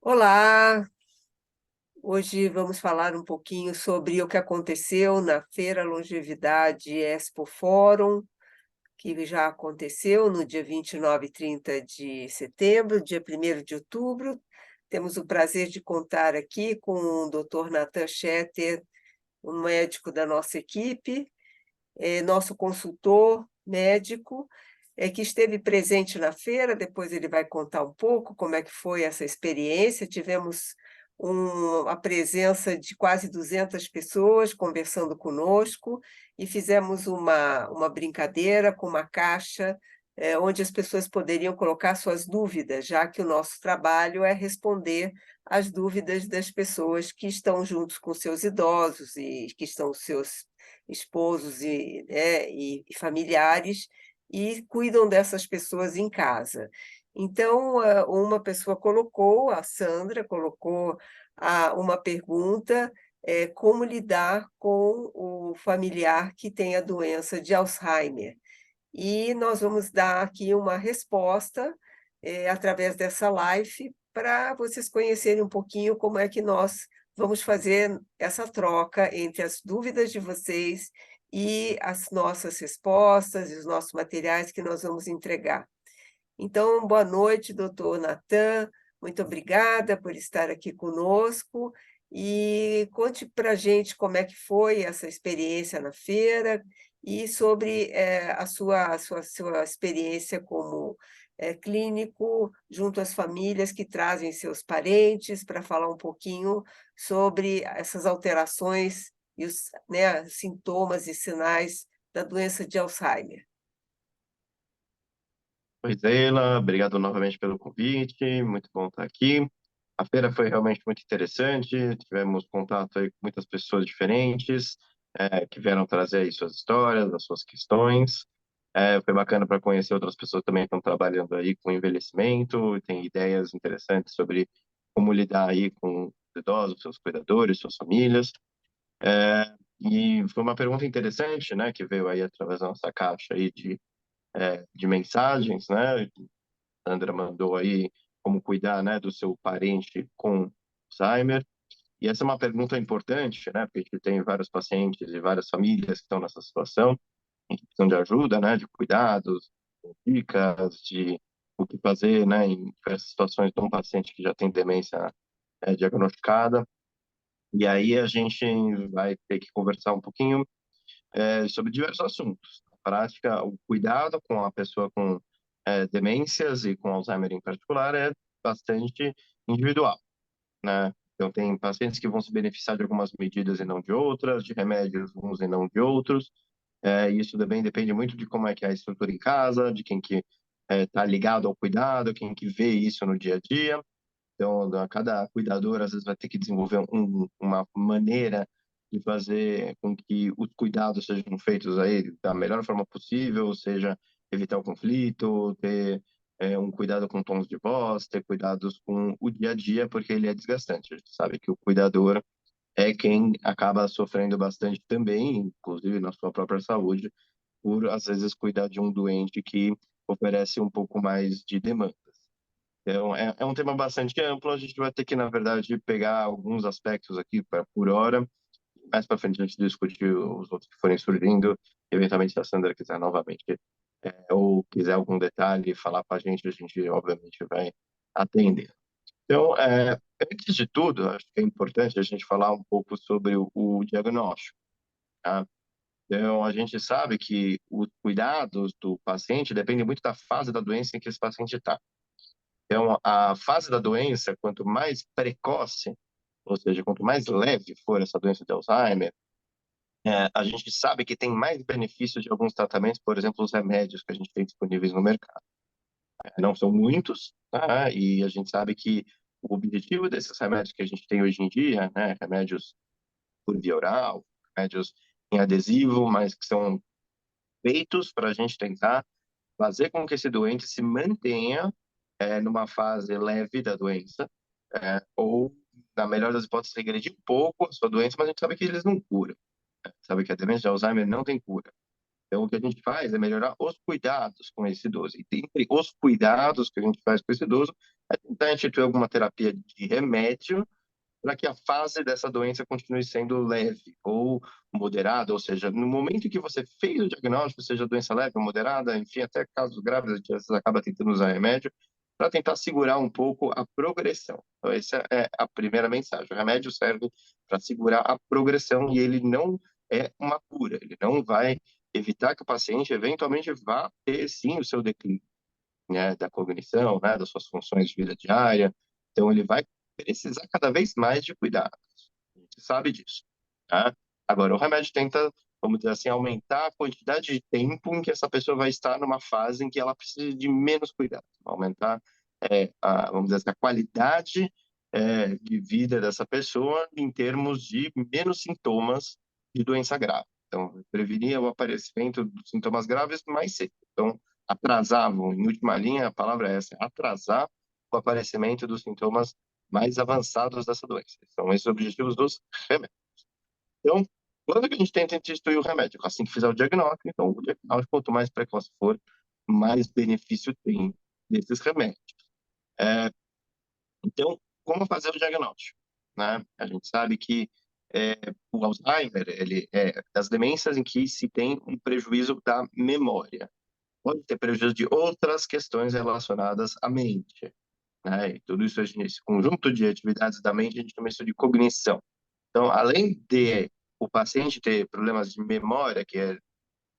Olá, hoje vamos falar um pouquinho sobre o que aconteceu na Feira Longevidade Expo Fórum, que já aconteceu no dia 29 e 30 de setembro, dia 1º de outubro. Temos o prazer de contar aqui com o Dr. Nathan Schetter, um médico da nossa equipe, nosso consultor médico, que esteve presente na feira. Depois ele vai contar um pouco como é que foi essa experiência. Tivemos a presença de quase 200 pessoas conversando conosco e fizemos uma brincadeira com uma caixa, onde as pessoas poderiam colocar suas dúvidas, já que o nosso trabalho é responder às dúvidas das pessoas que estão juntos com seus idosos e que estão os seus esposos e familiares, e cuidam dessas pessoas em casa. Então, uma pessoa colocou, a Sandra colocou uma pergunta, como lidar com o familiar que tem a doença de Alzheimer. E nós vamos dar aqui uma resposta, através dessa live, para vocês conhecerem um pouquinho como é que nós vamos fazer essa troca entre as dúvidas de vocês e as nossas respostas e os nossos materiais que nós vamos entregar. Então, boa noite, doutor Nathan, muito obrigada por estar aqui conosco, e conte para a gente como é que foi essa experiência na feira e sobre a sua experiência como clínico junto às famílias que trazem seus parentes para falar um pouquinho sobre essas alterações e os, né, sintomas e sinais da doença de Alzheimer. Oi, Sheila, obrigado novamente pelo convite, muito bom estar aqui. A feira foi realmente muito interessante, tivemos contato aí com muitas pessoas diferentes, que vieram trazer aí suas histórias, as suas questões. Foi bacana para conhecer outras pessoas também que estão trabalhando aí com envelhecimento, e têm ideias interessantes sobre como lidar aí com os idosos, seus cuidadores, suas famílias. E foi uma pergunta interessante, né, que veio aí através da nossa caixa aí de mensagens, né? A Sandra mandou aí como cuidar, né, do seu parente com Alzheimer. E essa é uma pergunta importante, né? Porque a gente tem vários pacientes e várias famílias que estão nessa situação, em que precisam de ajuda, né? De cuidados, dicas de o que fazer, né? Em diversas situações de um paciente que já tem demência diagnosticada. E aí a gente vai ter que conversar um pouquinho sobre diversos assuntos. Na prática, o cuidado com a pessoa com demências e com Alzheimer em particular é bastante individual, né? Então, tem pacientes que vão se beneficiar de algumas medidas e não de outras, de remédios uns e não de outros. Isso também depende muito de como é que é a estrutura em casa, de quem que está ligado ao cuidado, quem que vê isso no dia a dia. Então, cada cuidador às vezes vai ter que desenvolver uma maneira de fazer com que os cuidados sejam feitos aí da melhor forma possível, ou seja, evitar o conflito, ter um cuidado com tons de voz, ter cuidados com o dia a dia, porque ele é desgastante. A gente sabe que o cuidador é quem acaba sofrendo bastante também, inclusive na sua própria saúde, por às vezes cuidar de um doente que oferece um pouco mais de demanda. Então, é um tema bastante amplo, a gente vai ter que, na verdade, pegar alguns aspectos aqui por hora. Mais para frente a gente discute os outros que forem surgindo. Eventualmente, se a Sandra quiser novamente, ou quiser algum detalhe falar para a gente, obviamente, vai atender. Então, antes de tudo, acho que é importante a gente falar um pouco sobre o diagnóstico, tá? Então, a gente sabe que os cuidados do paciente dependem muito da fase da doença em que esse paciente está. Então, a fase da doença, quanto mais precoce, ou seja, quanto mais leve for essa doença de Alzheimer, a gente sabe que tem mais benefícios de alguns tratamentos, por exemplo, os remédios que a gente tem disponíveis no mercado. Não são muitos, tá? E a gente sabe que o objetivo desses remédios que a gente tem hoje em dia, né, remédios por via oral, remédios em adesivo, mas que são feitos para a gente tentar fazer com que esse doente se mantenha numa fase leve da doença, ou, na melhor das hipóteses, regredir um pouco a sua doença, mas a gente sabe que eles não curam. Sabe que a demência de Alzheimer não tem cura. Então, o que a gente faz é melhorar os cuidados com esse idoso. E dentre os cuidados que a gente faz com esse idoso, é tentar instituir alguma terapia de remédio para que a fase dessa doença continue sendo leve ou moderada, ou seja, no momento em que você fez o diagnóstico, seja doença leve ou moderada, enfim, até casos graves, a gente às vezes acaba tentando usar remédio para tentar segurar um pouco a progressão. Então, essa é a primeira mensagem. O remédio serve para segurar a progressão e ele não é uma cura, ele não vai evitar que o paciente eventualmente vá ter, sim, o seu declínio, né, da cognição, né, das suas funções de vida diária. Então, ele vai precisar cada vez mais de cuidados. A gente sabe disso, tá? Agora, o remédio tenta, vamos dizer assim, aumentar a quantidade de tempo em que essa pessoa vai estar numa fase em que ela precisa de menos cuidado, aumentar, vamos dizer assim, a qualidade de vida dessa pessoa em termos de menos sintomas de doença grave. Então, prevenir o aparecimento dos sintomas graves mais cedo. Então, atrasavam, em última linha, a palavra é essa, atrasar o aparecimento dos sintomas mais avançados dessa doença. São esses os objetivos dos remédios. Então, quando que a gente tenta instituir o remédio? Assim que fizer o diagnóstico, então o diagnóstico, quanto mais precoce for, mais benefício tem desses remédios. Então, como fazer o diagnóstico? Né? A gente sabe que o Alzheimer, ele é das demências em que se tem um prejuízo da memória. Pode ter prejuízo de outras questões relacionadas à mente, né? E tudo isso, esse conjunto de atividades da mente, a gente chama isso de cognição. Então, além de o paciente ter problemas de memória, que é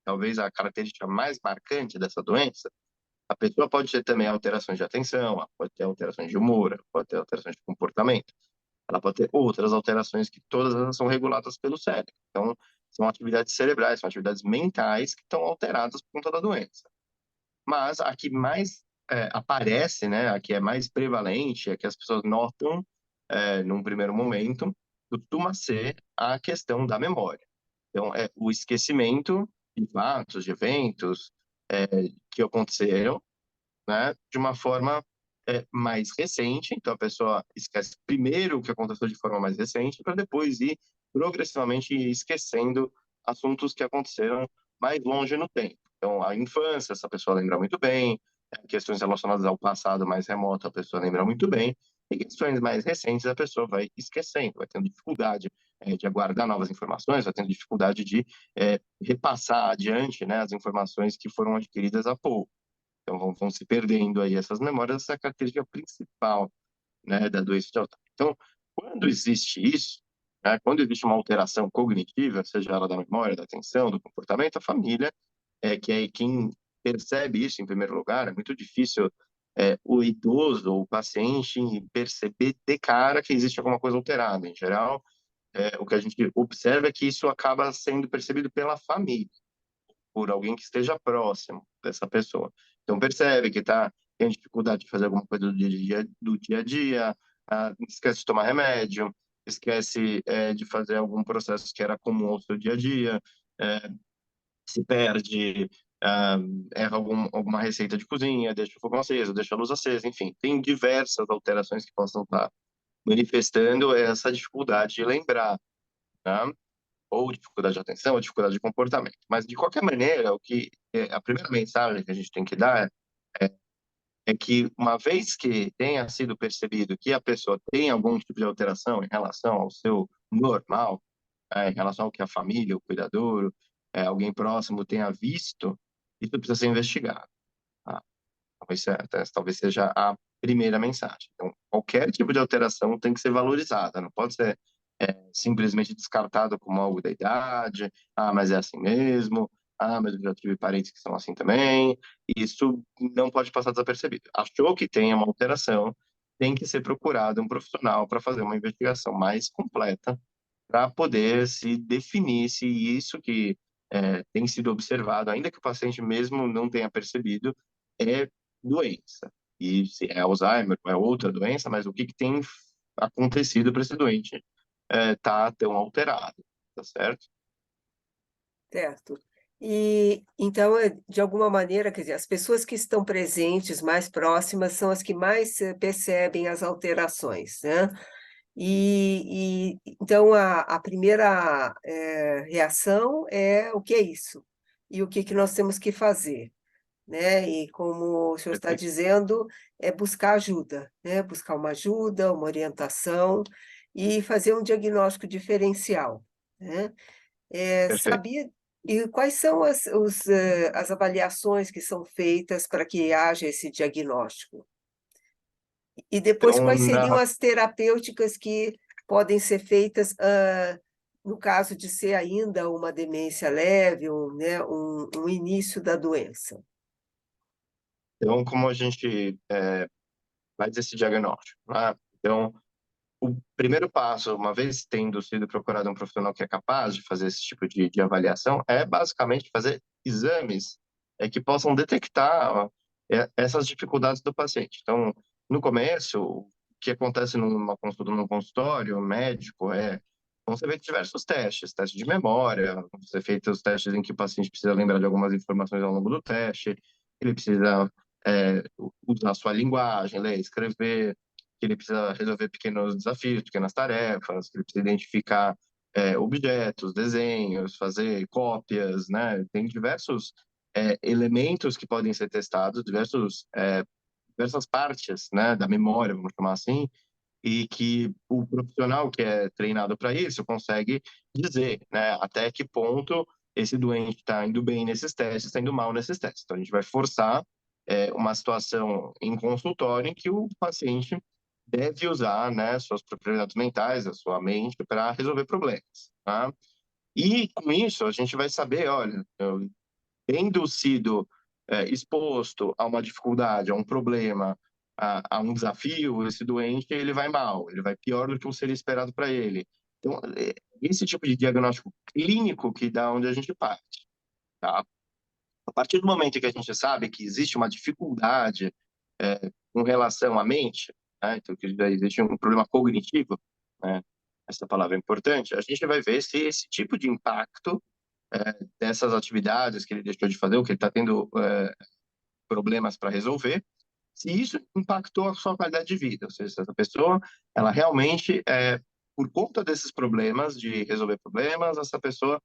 talvez a característica mais marcante dessa doença, a pessoa pode ter também alterações de atenção, ela pode ter alterações de humor, ela pode ter alterações de comportamento, ela pode ter outras alterações que todas elas são reguladas pelo cérebro. Então, são atividades cerebrais, são atividades mentais que estão alteradas por conta da doença. Mas a que mais aparece, né, a que é mais prevalente, a que as pessoas notam num primeiro momento, costuma ser a questão da memória. Então, é o esquecimento de fatos, de eventos que aconteceram, né, de uma forma mais recente. Então, a pessoa esquece primeiro o que aconteceu de forma mais recente, para depois ir progressivamente esquecendo assuntos que aconteceram mais longe no tempo. Então, a infância, essa pessoa lembra muito bem, questões relacionadas ao passado mais remoto, a pessoa lembra muito bem, e questões mais recentes, a pessoa vai esquecendo, vai tendo dificuldade de aguardar novas informações, vai tendo dificuldade de repassar adiante, né, as informações que foram adquiridas há pouco. Então, vão se perdendo aí essas memórias, essa é a característica principal, né, da doença de Alzheimer. Então, quando existe isso, né, quando existe uma alteração cognitiva, seja ela da memória, da atenção, do comportamento, a família que é quem percebe isso em primeiro lugar. É muito difícil o idoso ou o paciente perceber de cara que existe alguma coisa alterada. Em geral, o que a gente observa é que isso acaba sendo percebido pela família, por alguém que esteja próximo dessa pessoa. Então, percebe que tem dificuldade de fazer alguma coisa do dia a dia, esquece de tomar remédio, esquece de fazer algum processo que era comum ao seu dia a dia, é, se perde, erra alguma receita de cozinha, deixa o fogo aceso, deixa a luz acesa, enfim, tem diversas alterações que possam estar manifestando essa dificuldade de lembrar, né? Ou dificuldade de atenção, ou dificuldade de comportamento. Mas, de qualquer maneira, a primeira mensagem que a gente tem que dar é que, uma vez que tenha sido percebido que a pessoa tem algum tipo de alteração em relação ao seu normal, em relação ao que a família, o cuidador, alguém próximo tenha visto, isso precisa ser investigado. Tá? Talvez seja a primeira mensagem. Então, qualquer tipo de alteração tem que ser valorizada, não pode ser simplesmente descartado como algo da idade, mas é assim mesmo, mas eu já tive parentes que são assim também. Isso não pode passar desapercebido. Achou que tem uma alteração, tem que ser procurado um profissional para fazer uma investigação mais completa, para poder se definir se isso que tem sido observado, ainda que o paciente mesmo não tenha percebido, é doença. E se é Alzheimer ou é outra doença, mas o que tem acontecido para esse doente tá tão alterado, tá certo? Certo. E então, de alguma maneira, quer dizer, as pessoas que estão presentes, mais próximas, são as que mais percebem as alterações, né? Então a primeira reação é o que é isso? e o que que nós temos que fazer, né? E como o senhor está Perfeito. dizendo, é buscar ajuda, né? Buscar uma ajuda, uma orientação e fazer um diagnóstico diferencial, né? Perfeito. Sabia e quais são as avaliações que são feitas para que haja esse diagnóstico? E depois Então, quais seriam as terapêuticas que podem ser feitas, no caso de ser ainda uma demência leve, né, um início da doença? então, como a gente faz esse diagnóstico, né? Então, o primeiro passo, uma vez tendo sido procurado um profissional que é capaz de fazer esse tipo de avaliação, é basicamente fazer exames que possam detectar essas dificuldades do paciente. Então, no começo, o que acontece numa consulta, num consultório médico vão ser feitos diversos testes, testes de memória, vão ser feitos testes em que o paciente precisa lembrar de algumas informações ao longo do teste, ele precisa usar sua linguagem, ler, escrever, que ele precisa resolver pequenos desafios, pequenas tarefas, que ele precisa identificar objetos, desenhos, fazer cópias, né? Tem diversos elementos que podem ser testados, diversas partes, né, da memória, vamos chamar assim, e que o profissional que é treinado para isso consegue dizer, né, até que ponto esse doente está indo bem nesses testes, está indo mal nesses testes. Então, a gente vai forçar uma situação em consultório em que o paciente deve usar, né, suas propriedades mentais, a sua mente, para resolver problemas, tá? E com isso a gente vai saber, olha, tendo sido exposto a uma dificuldade, a um problema, a um desafio, esse doente ele vai mal, ele vai pior do que o seria esperado para ele. Então, esse tipo de diagnóstico clínico que dá onde a gente parte, tá? A partir do momento que a gente sabe que existe uma dificuldade com relação à mente, né? Então que existe um problema cognitivo, né? Essa palavra é importante. A gente vai ver se esse tipo de impacto dessas atividades que ele deixou de fazer, ou que ele está tendo problemas para resolver, se isso impactou a sua qualidade de vida, ou seja, se essa pessoa, ela realmente, por conta desses problemas, de resolver problemas, essa pessoa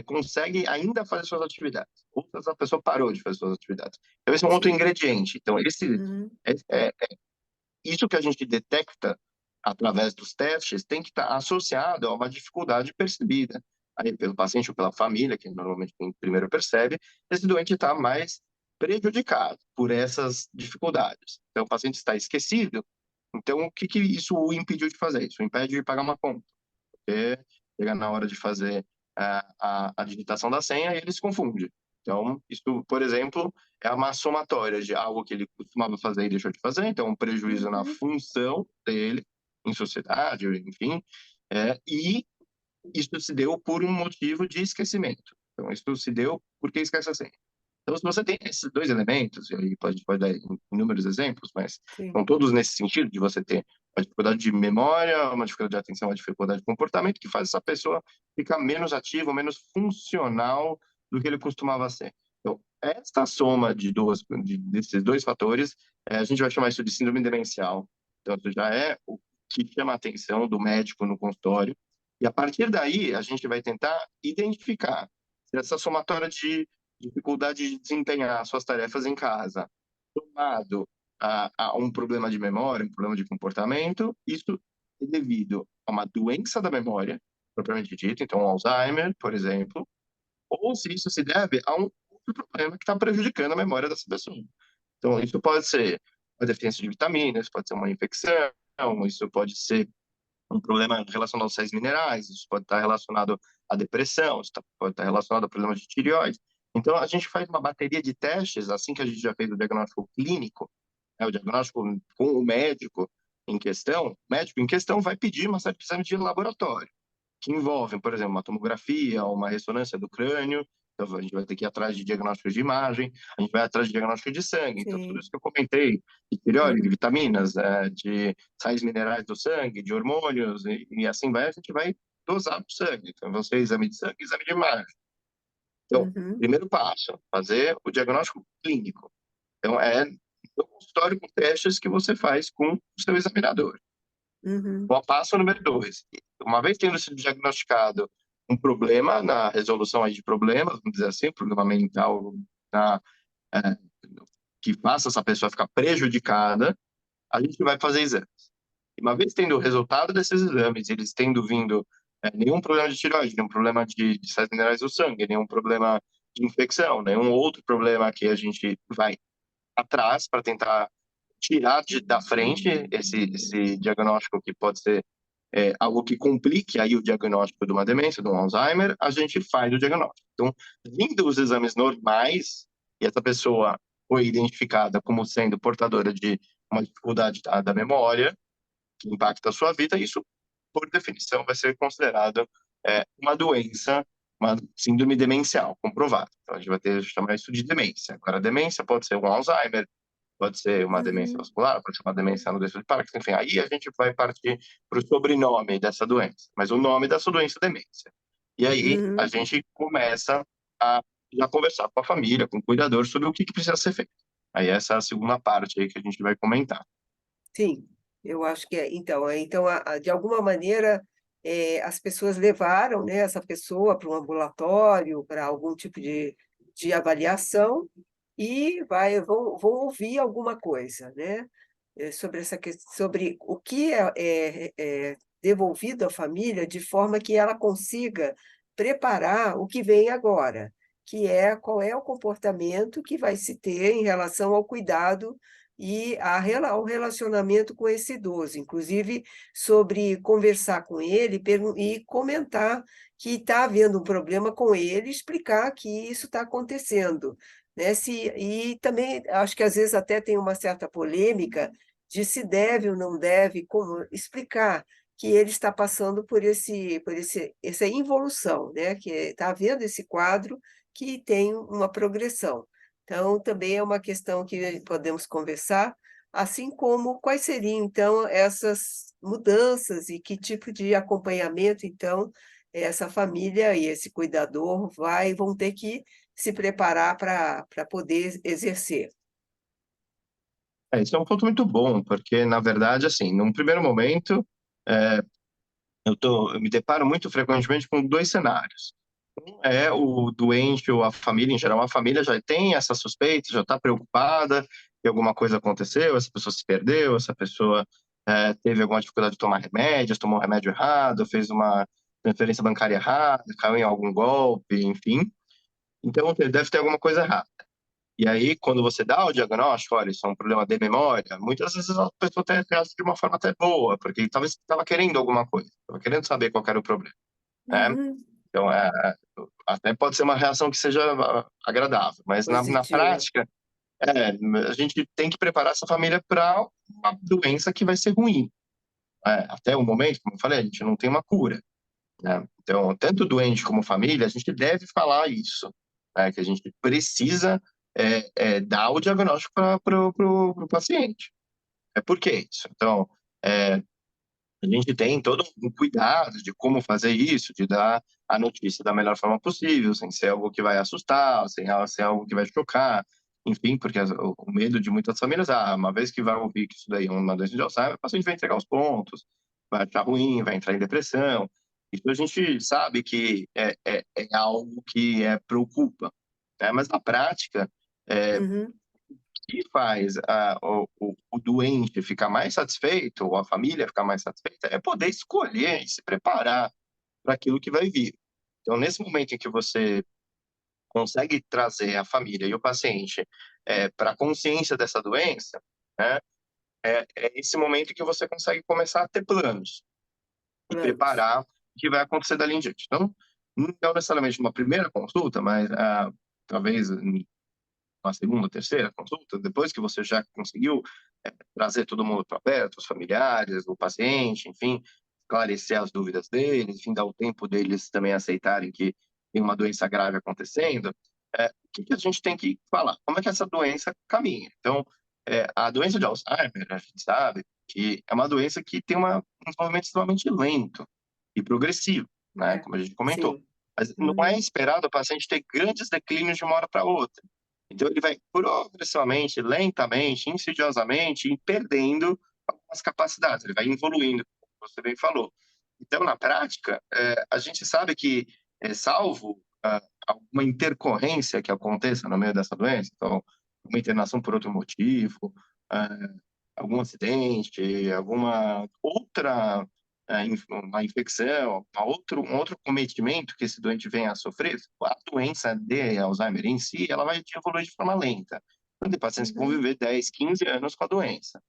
consegue ainda fazer suas atividades, ou se essa pessoa parou de fazer suas atividades. Então, esse é um outro Sim. ingrediente. Então, Uhum. isso que a gente detecta através dos testes tem que estar associado a uma dificuldade percebida aí pelo paciente ou pela família, que normalmente quem primeiro percebe, esse doente está mais prejudicado por essas dificuldades. Então, o paciente está esquecido. Então, o que isso o impediu de fazer? Isso o impede de pagar uma conta, porque chega na hora de fazer a digitação da senha e ele se confunde. Então, isso, por exemplo, é uma somatória de algo que ele costumava fazer e deixou de fazer, então um prejuízo na Uhum. função dele em sociedade, enfim, e isso se deu por um motivo de esquecimento. Então, isso se deu porque esquece a senha. Então, se você tem esses dois elementos, e aí pode dar inúmeros exemplos, mas Sim. são todos nesse sentido, de você ter uma dificuldade de memória, uma dificuldade de atenção, uma dificuldade de comportamento, que faz essa pessoa ficar menos ativa, menos funcional do que ele costumava ser. Então, esta soma desses dois fatores, a gente vai chamar isso de síndrome demencial. Então, isso já é o que chama a atenção do médico no consultório. E a partir daí, a gente vai tentar identificar se essa somatória de dificuldade de desempenhar suas tarefas em casa, somado a um problema de memória, um problema de comportamento, isso é devido a uma doença da memória, propriamente dita, então Alzheimer, por exemplo, ou se isso se deve a um outro problema que está prejudicando a memória dessa pessoa. Então, isso pode ser uma deficiência de vitaminas, pode ser uma infecção, isso pode ser um problema relacionado aos sais minerais, isso pode estar relacionado à depressão, isso pode estar relacionado a problemas de tireoide. Então, a gente faz uma bateria de testes, assim que a gente já fez o diagnóstico clínico, o diagnóstico com o médico em questão vai pedir uma série de exames de laboratório, que envolvem, por exemplo, uma tomografia, uma ressonância do crânio, então a gente vai ter que ir atrás de diagnósticos de imagem, a gente vai atrás de diagnóstico de sangue, então tudo Sim. isso que eu comentei, de tireoide, de Uhum. vitaminas, de sais minerais do sangue, de hormônios, e assim vai, a gente vai dosar o sangue. Então, você exame de sangue, exame de imagem. Então, Uhum. primeiro passo, fazer o diagnóstico clínico. Então, é no consultório com testes que você faz com o seu examinador. Uhum. O passo número dois, uma vez tendo sido diagnosticado um problema na resolução aí de problemas, vamos dizer assim, problema mental na, é, que faça essa pessoa ficar prejudicada, a gente vai fazer exames. E uma vez tendo o resultado desses exames, eles tendo vindo nenhum problema de tireoide, nenhum problema de sais minerais do sangue, nenhum problema de infecção, nenhum outro problema que a gente vai atrás para tentar tirar da frente esse diagnóstico que pode ser algo que complique aí o diagnóstico de uma demência, de um Alzheimer, a gente faz o diagnóstico. Então, vindo os exames normais, e essa pessoa foi identificada como sendo portadora de uma dificuldade da memória, que impacta a sua vida, isso, por definição, vai ser considerado uma doença, uma síndrome demencial comprovada. Então, a gente vai ter chamar isso de demência. Agora, a demência pode ser um Alzheimer, pode ser uma demência Uhum, vascular, pode ser uma demência no déficit de Parkinson, enfim, aí a gente vai partir para o sobrenome dessa doença, mas o nome dessa doença é demência. E aí a uhum. gente começa a já conversar com a família, com o cuidador, sobre o que precisa ser feito. Aí essa é a segunda parte aí que a gente vai comentar. Sim, eu acho que é. Então, de alguma maneira, as pessoas levaram, né, essa pessoa para um ambulatório, para algum tipo de avaliação, e vão ouvir alguma coisa, né, sobre sobre o que é devolvido à família, de forma que ela consiga preparar o que vem agora, que é qual é o comportamento que vai se ter em relação ao cuidado e ao relacionamento com esse idoso, inclusive sobre conversar com ele e comentar que está havendo um problema com ele, explicar que isso está acontecendo, né? E também acho que às vezes até tem uma certa polêmica de se deve ou não deve como explicar que ele está passando essa involução, né? Que está havendo esse quadro que tem uma progressão. Então, também é uma questão que podemos conversar, assim como quais seriam, então, essas mudanças e que tipo de acompanhamento, então, essa família e esse cuidador vão ter que se preparar para poder exercer. Isso é um ponto muito bom, porque, na verdade, assim, num primeiro momento, é, eu me deparo muito frequentemente com dois cenários. O doente ou a família, em geral, a família já tem essa suspeita, já está preocupada que alguma coisa aconteceu, essa pessoa se perdeu, essa pessoa teve alguma dificuldade de tomar remédios, tomou um remédio errado, fez uma transferência bancária errada, caiu em algum golpe, enfim. Então, ele deve ter alguma coisa errada. E aí, quando você dá o diagnóstico, olha, isso é um problema de memória, muitas vezes a pessoa até reage de uma forma até boa, porque talvez estava querendo alguma coisa, estava querendo saber qual era o problema, né? Uhum. Então, até pode ser uma reação que seja agradável, mas na Positiva. prática, a gente tem que preparar essa família para uma doença que vai ser ruim. Até o momento, como eu falei, a gente não tem uma cura, né? Então, tanto o doente como a família, a gente deve falar isso, né? Que a gente precisa dar o diagnóstico para o paciente. Por que isso? Então, é, a gente tem todo um cuidado de como fazer isso, de dar a notícia da melhor forma possível, sem ser algo que vai assustar, sem ser algo que vai chocar, enfim, porque o medo de muitas famílias, uma vez que vai ouvir que isso daí é uma doença de Alzheimer, o paciente vai entregar os pontos, vai achar ruim, vai entrar em depressão. Isso a gente sabe que é algo que preocupa, né? Mas na prática, é, Uhum. que faz o doente ficar mais satisfeito, ou a família ficar mais satisfeita, é poder escolher e se preparar para aquilo que vai vir. Então, nesse momento em que você consegue trazer a família e o paciente para a consciência dessa doença, né, é esse momento em que você consegue começar a ter planos e Planos. preparar o que vai acontecer dali em diante. Então, não necessariamente uma primeira consulta, mas talvez uma segunda, terceira consulta, depois que você já conseguiu trazer todo mundo para perto, os familiares, o paciente, enfim, esclarecer as dúvidas deles, enfim, dar o tempo deles também aceitarem que tem uma doença grave acontecendo, o que a gente tem que falar? Como é que essa doença caminha? Então, a doença de Alzheimer, a gente sabe que é uma doença que tem um desenvolvimento extremamente lento e progressivo, né, É, como a gente comentou. sim. Mas não é Uhum. esperado o paciente ter grandes declínios de uma hora para outra. Então, ele vai progressivamente, lentamente, insidiosamente, perdendo algumas capacidades, ele vai evoluindo, como você bem falou. Então, na prática, a gente sabe que, salvo alguma intercorrência que aconteça no meio dessa doença, então, uma internação por outro motivo, eh, algum acidente, alguma outra, uma infecção, um outro cometimento que esse doente venha a sofrer, a doença de Alzheimer em si, ela vai evoluir de forma lenta. Então, tem pacientes que vão Uhum, viver 10, 15 anos com a doença.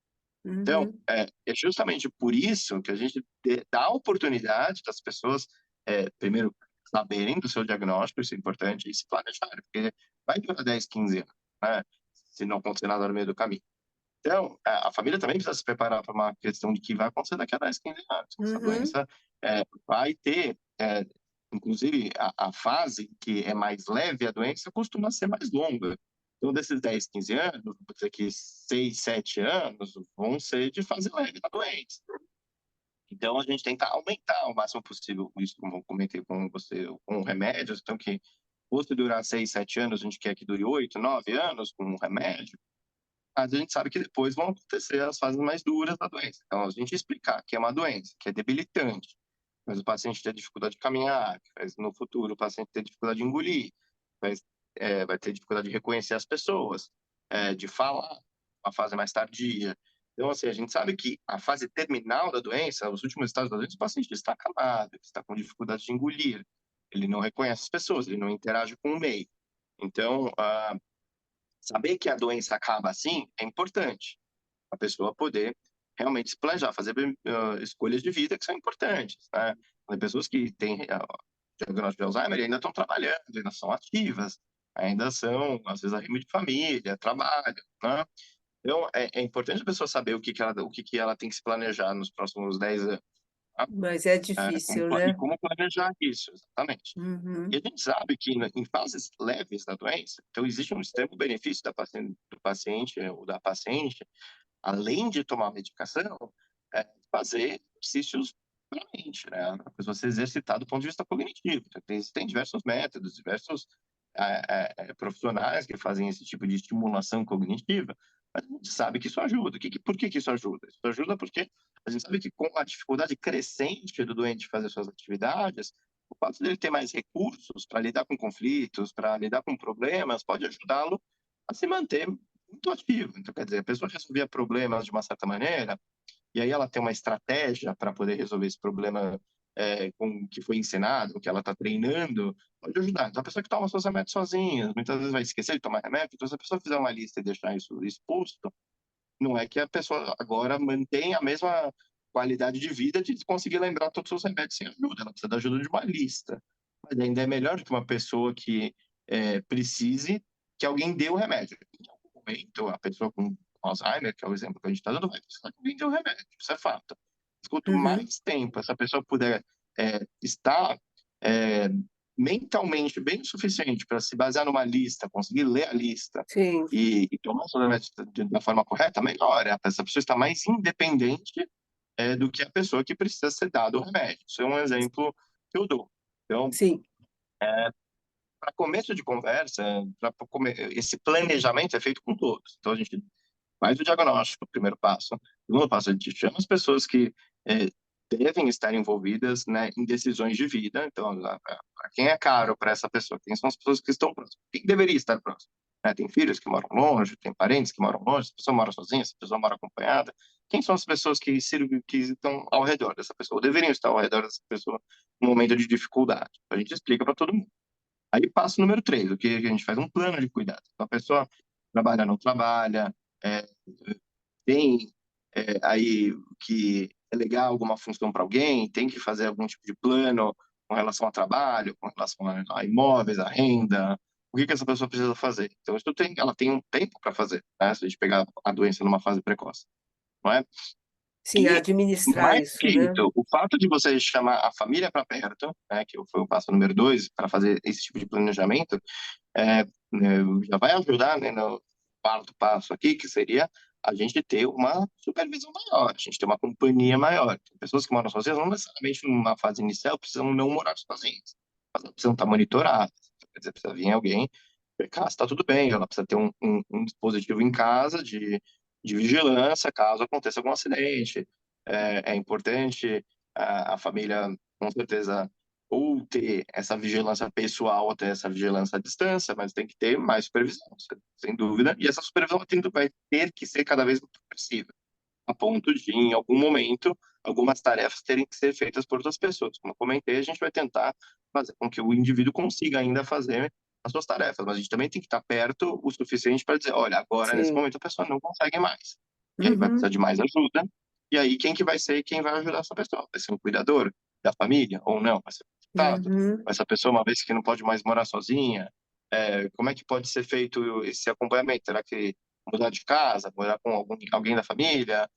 Então, uhum, é justamente por isso que a gente dá a oportunidade das pessoas, primeiro, saberem do seu diagnóstico, isso é importante, e se planejarem, porque vai durar 10, 15 anos, né? Se não acontecer nada no meio do caminho. Então, a família também precisa se preparar para uma questão de que vai acontecer daqui a 10, 15 anos. Essa uhum. doença vai ter, inclusive, a fase que é mais leve a doença costuma ser mais longa. Então, desses 10, 15 anos, vou dizer que 6, 7 anos vão ser de fase leve da doença. Então, a gente tenta aumentar o máximo possível isso, como eu comentei com você, com remédios. Então, que fosse durar 6, 7 anos, a gente quer que dure 8, 9 anos com um remédio, mas a gente sabe que depois vão acontecer as fases mais duras da doença. Então, a gente explicar que é uma doença, que é debilitante, mas o paciente tem dificuldade de caminhar, mas no futuro o paciente tem dificuldade de engolir, mas, vai ter dificuldade de reconhecer as pessoas, de falar, uma fase mais tardia. Então, assim, a gente sabe que a fase terminal da doença, os últimos estágios da doença, o paciente está acamado, está com dificuldade de engolir, ele não reconhece as pessoas, ele não interage com o meio. Então, saber que a doença acaba assim é importante. A pessoa poder realmente se planejar, fazer escolhas de vida que são importantes, né? Tem pessoas que têm diagnóstico de Alzheimer e ainda estão trabalhando, ainda são ativas, ainda são, às vezes, arrimo de família, trabalho, né? Então, é importante a pessoa saber o que ela tem que se planejar nos próximos 10 anos, tá? Mas é Como, difícil, e né? como planejar isso, exatamente. E Uhum, a gente sabe que em fases leves da doença, então existe um extremo benefício do paciente ou da paciente, além de tomar medicação, fazer exercícios para a mente, né? A pessoa se exercitar do ponto de vista cognitivo. Então, existem diversos métodos, diversos profissionais que fazem esse tipo de estimulação cognitiva, mas a gente sabe que isso ajuda. Por que isso ajuda? Isso ajuda porque a gente sabe que com a dificuldade crescente do doente fazer suas atividades, o fato dele ter mais recursos para lidar com conflitos, para lidar com problemas, pode ajudá-lo a se manter muito ativo. Então, quer dizer, a pessoa resolvia problemas de uma certa maneira, e aí ela tem uma estratégia para poder resolver esse problema com que foi ensinado, que ela está treinando, pode ajudar. Então, a pessoa que toma seus remédios sozinha, muitas vezes vai esquecer de tomar remédio, então se a pessoa fizer uma lista e deixar isso exposto, não é que a pessoa agora mantém a mesma qualidade de vida de conseguir lembrar todos os seus remédios sem ajuda, ela precisa da ajuda de uma lista. Mas ainda é melhor do que uma pessoa que precise que alguém dê o remédio. Em algum momento, a pessoa com Alzheimer, que é o exemplo que a gente está dando, vai precisar que alguém dê o remédio, isso é fato. Mas quanto uhum. mais tempo essa pessoa puder estar é, mentalmente bem o suficiente para se basear numa lista, conseguir ler a lista, Sim, e tomar os remédios da forma correta, melhor. Essa pessoa está mais independente do que a pessoa que precisa ser dado o remédio. Isso é um exemplo que eu dou. Então, sim. para começo de conversa, esse planejamento é feito com todos. Então, a gente faz o diagnóstico, o primeiro passo. O segundo passo, a gente chama as pessoas que é, devem estar envolvidas, né, em decisões de vida. Então, quem é caro para essa pessoa? Quem são as pessoas que estão próximas? Quem deveria estar próximo? Né, tem filhos que moram longe, tem parentes que moram longe, essa pessoa mora sozinha, essa pessoa mora acompanhada. Quem são as pessoas que estão ao redor dessa pessoa, ou deveriam estar ao redor dessa pessoa no momento de dificuldade? A gente explica para todo mundo. Aí passo número 3, o que a gente faz? Um plano de cuidado. Então, a pessoa trabalha, não trabalha, é, tem aí que delegar alguma função para alguém, tem que fazer algum tipo de plano com relação a trabalho, com relação a imóveis, a renda, o que essa pessoa precisa fazer. Então, ela tem um tempo para fazer, né? Se a gente pegar a doença numa fase precoce, não é? Sim, E, administrar mais que isso, né? isso, o fato de você chamar a família para perto, né, que foi o passo número 2, para fazer esse tipo de planejamento, já vai ajudar, né, no quarto passo aqui, que seria a gente ter uma supervisão maior, a gente ter uma companhia maior. Pessoas que moram sozinhas, não necessariamente numa fase inicial, precisam não morar sozinhas, mas elas precisam estar monitoradas. Quer dizer, precisa vir alguém verificar se está tudo bem, ela precisa ter um dispositivo em casa de vigilância caso aconteça algum acidente. É importante a família, com certeza, ou ter essa vigilância pessoal, ou ter essa vigilância à distância, mas tem que ter mais supervisão, sem dúvida, e essa supervisão vai ter que ser cada vez mais progressiva, a ponto de, em algum momento, algumas tarefas terem que ser feitas por outras pessoas. Como eu comentei, a gente vai tentar fazer com que o indivíduo consiga ainda fazer as suas tarefas, mas a gente também tem que estar perto o suficiente para dizer, olha, agora, nesse Sim. momento, a pessoa não consegue mais. E aí vai precisar Uhum, de mais ajuda, e aí quem que vai ser quem vai ajudar essa pessoa? Vai ser um cuidador da família ou não? Vai ser um Estado? uhum, Essa pessoa, uma vez que não pode mais morar sozinha, como é que pode ser feito esse acompanhamento? Será que mudar de casa, morar com alguém da família,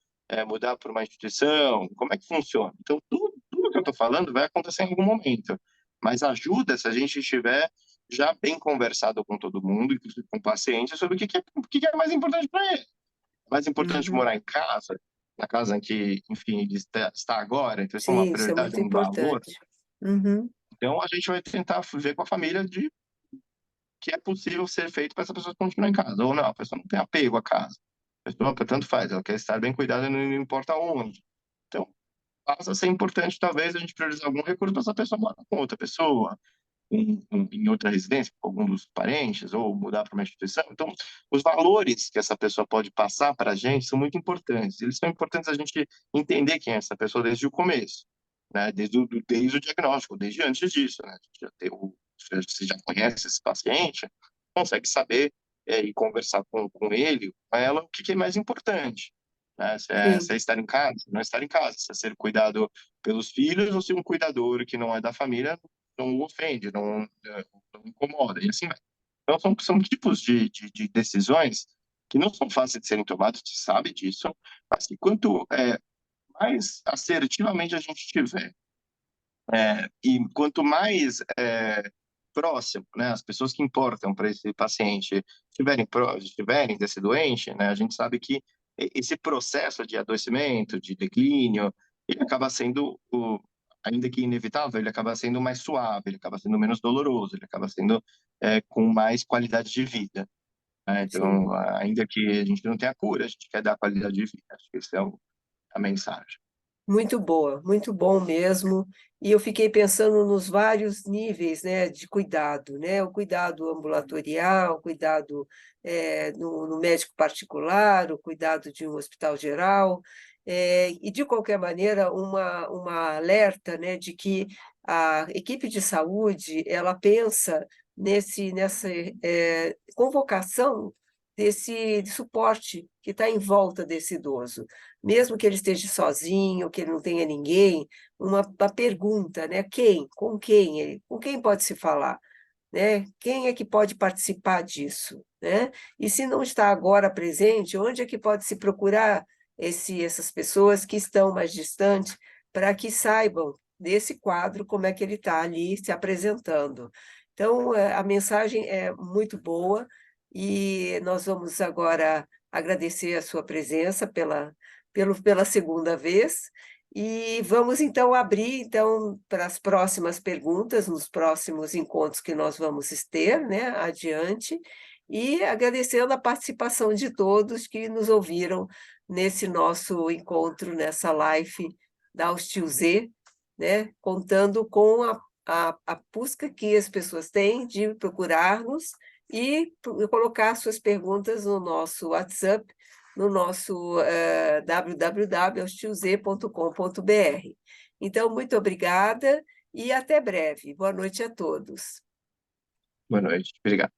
mudar para uma instituição? Como é que funciona? Então, tudo que eu estou falando vai acontecer em algum momento. Mas ajuda se a gente estiver já bem conversado com todo mundo, inclusive com o paciente, sobre o que é mais importante para ele. É mais importante uhum. morar em casa, na casa em que, enfim, ele está agora, então isso é uma Sim, isso é prioridade, muito um valor. importante. Uhum, Então, a gente vai tentar ver com a família de que é possível ser feito para essa pessoa continuar em casa, ou não, a pessoa não tem apego à casa. A pessoa, tanto faz, ela quer estar bem cuidada, não importa onde. Então, passa a ser importante, talvez, a gente priorizar algum recurso para essa pessoa morar com outra pessoa, em outra residência, com algum dos parentes, ou mudar para uma instituição. Então, os valores que essa pessoa pode passar para a gente são muito importantes. Eles são importantes a gente entender quem é essa pessoa desde o começo, né? Desde o diagnóstico, desde antes disso, né? A gente você já conhece esse paciente, consegue saber e conversar com ele, com ela, o que é mais importante. Né? Se sim. é estar em casa, se não estar em casa, se é ser cuidado pelos filhos ou se um cuidador que não é da família não o ofende, não incomoda, e assim vai. Então, são tipos de decisões que não são fáceis de serem tomadas, você sabe disso, mas que quanto mais assertivamente a gente tiver, e quanto mais próximo, né, as pessoas que importam para esse paciente estiverem desse doente, né, a gente sabe que esse processo de adoecimento, de declínio, ele acaba sendo, ainda que inevitável, ele acaba sendo mais suave, ele acaba sendo menos doloroso, ele acaba sendo com mais qualidade de vida. Né? Sim. Então, ainda que a gente não tenha cura, a gente quer dar qualidade de vida. Acho que essa é a mensagem. Muito boa, muito bom mesmo. E eu fiquei pensando nos vários níveis, né, de cuidado, né? O cuidado ambulatorial, o cuidado no médico particular, o cuidado de um hospital geral, e de qualquer maneira uma alerta, né, de que a equipe de saúde ela pensa nessa convocação desse suporte que está em volta desse idoso mesmo que ele esteja sozinho, que ele não tenha ninguém, uma pergunta, né? Quem? Com quem? Com quem pode se falar? Né? Quem é que pode participar disso? Né? E se não está agora presente, onde é que pode se procurar essas pessoas que estão mais distantes para que saibam desse quadro como é que ele está ali se apresentando? Então, a mensagem é muito boa e nós vamos agora agradecer a sua presença pela segunda vez e vamos então abrir então para as próximas perguntas, nos próximos encontros que nós vamos ter, né, adiante, e agradecendo a participação de todos que nos ouviram nesse nosso encontro, nessa live da Hostil Z, né, contando com a busca que as pessoas têm de procurar-nos e colocar suas perguntas no nosso WhatsApp, no nosso www.hostilz.com.br. Então, muito obrigada e até breve. Boa noite a todos. Boa noite. Obrigado.